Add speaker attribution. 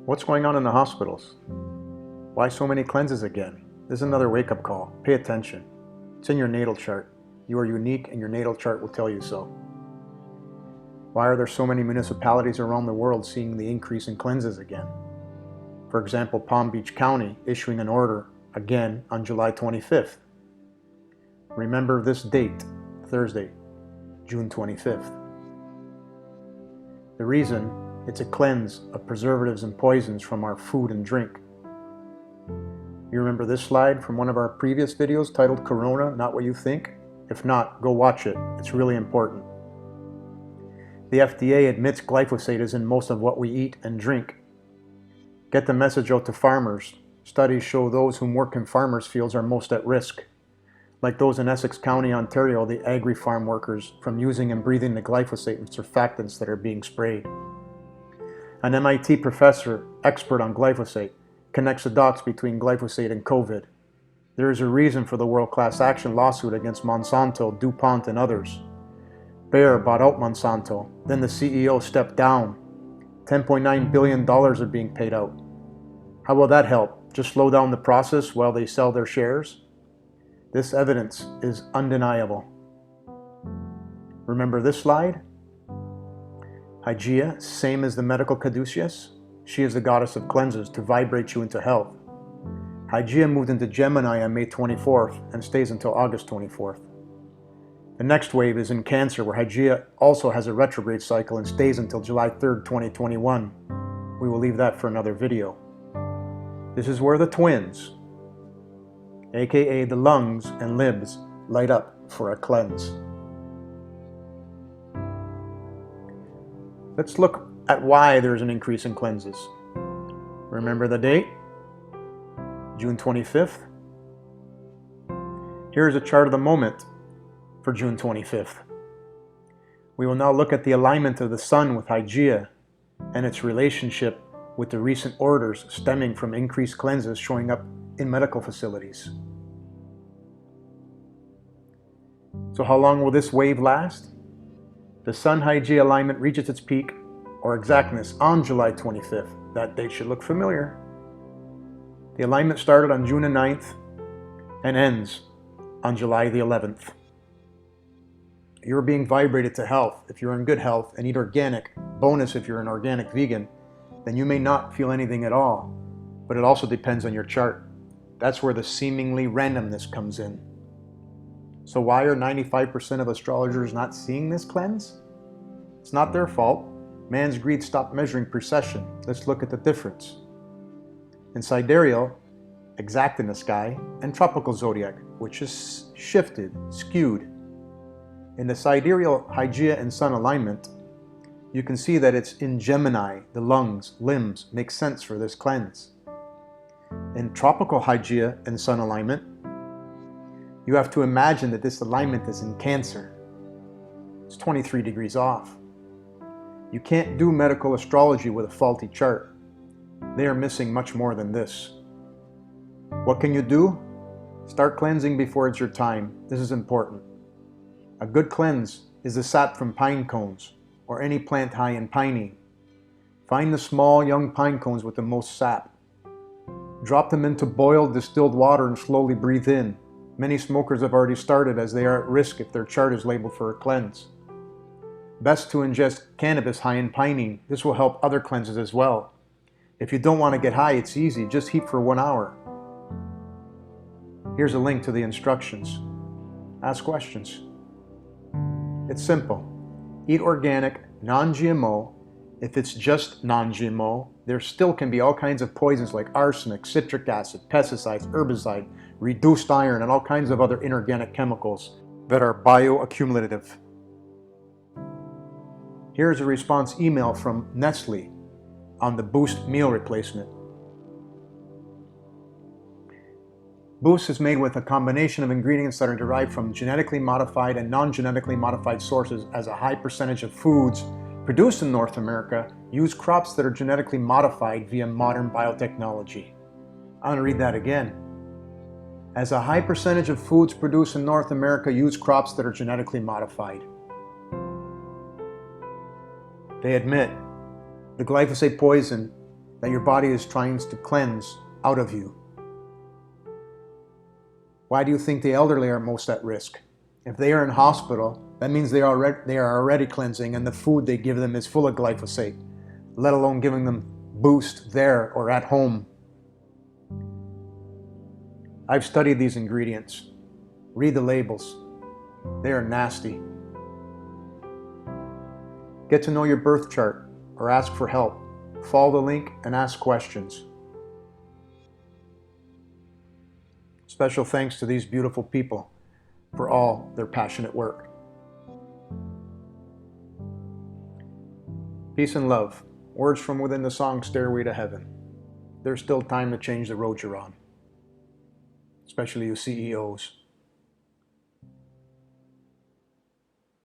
Speaker 1: What's going on in the hospitals? Why so many cleanses again? This is another wake-up call. Pay attention. It's in your natal chart. You are unique and your natal chart will tell you so. Why are there so many municipalities around the world seeing the increase in cleanses again? For example, Palm Beach County issuing an order again on July 25th. Remember this date, Thursday, June 25th. The reason, it's a cleanse of preservatives and poisons from our food and drink. You remember this slide from one of our previous videos titled Corona, Not What You Think? If not, go watch it. It's really important. The FDA admits glyphosate is in most of what we eat and drink. Get the message out to farmers. Studies show those who work in farmers' fields are most at risk. Like those in Essex County, Ontario, the agri-farm workers from using and breathing the glyphosate and surfactants that are being sprayed. An MIT professor, expert on glyphosate, connects the dots between glyphosate and COVID. There is a reason for the world-class action lawsuit against Monsanto, DuPont, and others. Bayer bought out Monsanto, then the CEO stepped down. $10.9 billion are being paid out. How will that help? Just slow down the process while they sell their shares? This evidence is undeniable. Remember this slide? Hygeia, same as the medical caduceus, she is the goddess of cleanses to vibrate you into health. Hygeia moved into Gemini on May 24th and stays until August 24th. The next wave is in Cancer, where Hygeia also has a retrograde cycle and stays until July 3rd, 2021. We will leave that for another video. This is where the twins, aka the lungs and libs, light up for a cleanse. Let's look at why there's an increase in cleanses. Remember the date? June 25th. Here's a chart of the moment for June 25th. We will now look at the alignment of the Sun with Hygeia and its relationship with the recent orders stemming from increased cleanses showing up in medical facilities. So how long will this wave last? The Sun-Hygeia alignment reaches its peak or exactness on July 25th. That date should look familiar. The alignment started on June the 9th and ends on July the 11th. You're being vibrated to health if you're in good health and eat organic. Bonus if you're an organic vegan, then you may not feel anything at all. But it also depends on your chart. That's where the seemingly randomness comes in. So why are 95% of astrologers not seeing this cleanse? It's not their fault. Man's greed stopped measuring precession. Let's look at the difference. In sidereal, exact in the sky, and tropical zodiac, which is shifted, skewed. In the sidereal Hygeia and Sun alignment, you can see that it's in Gemini, the lungs, limbs, make sense for this cleanse. In tropical Hygeia and Sun alignment, you have to imagine that this alignment is in Cancer. It's 23 degrees off. You can't do medical astrology with a faulty chart. They are missing much more than this. What can you do? Start cleansing before it's your time. This is important. A good cleanse is the sap from pine cones or any plant high in pinene. Find the small young pine cones with the most sap. Drop them into boiled distilled water and slowly breathe in. Many smokers have already started as they are at risk if their chart is labeled for a cleanse. Best to ingest cannabis high in pinene. This will help other cleanses as well. If you don't want to get high, it's easy. Just heat for 1 hour. Here's a link to the instructions. Ask questions. It's simple. Eat organic, non-GMO. If it's just non-GMO, there still can be all kinds of poisons like arsenic, citric acid, pesticides, herbicide, reduced iron, and all kinds of other inorganic chemicals that are bioaccumulative. Here's a response email from Nestle on the Boost meal replacement. Boost is made with a combination of ingredients that are derived from genetically modified and non-genetically modified sources, as a high percentage of foods produced in North America use crops that are genetically modified via modern biotechnology. I'm going to read that again. As a high percentage of foods produced in North America use crops that are genetically modified. They admit the glyphosate poison that your body is trying to cleanse out of you. Why do you think the elderly are most at risk? If they are in hospital, that means they are already cleansing, and the food they give them is full of glyphosate, let alone giving them boost there or at home. I've studied these ingredients. Read the labels. They are nasty. Get to know your birth chart or ask for help. Follow the link and ask questions. Special thanks to these beautiful people for all their passionate work. Peace and love. Words from within the song Stairway to Heaven. There's still time to change the road you're on, especially you CEOs.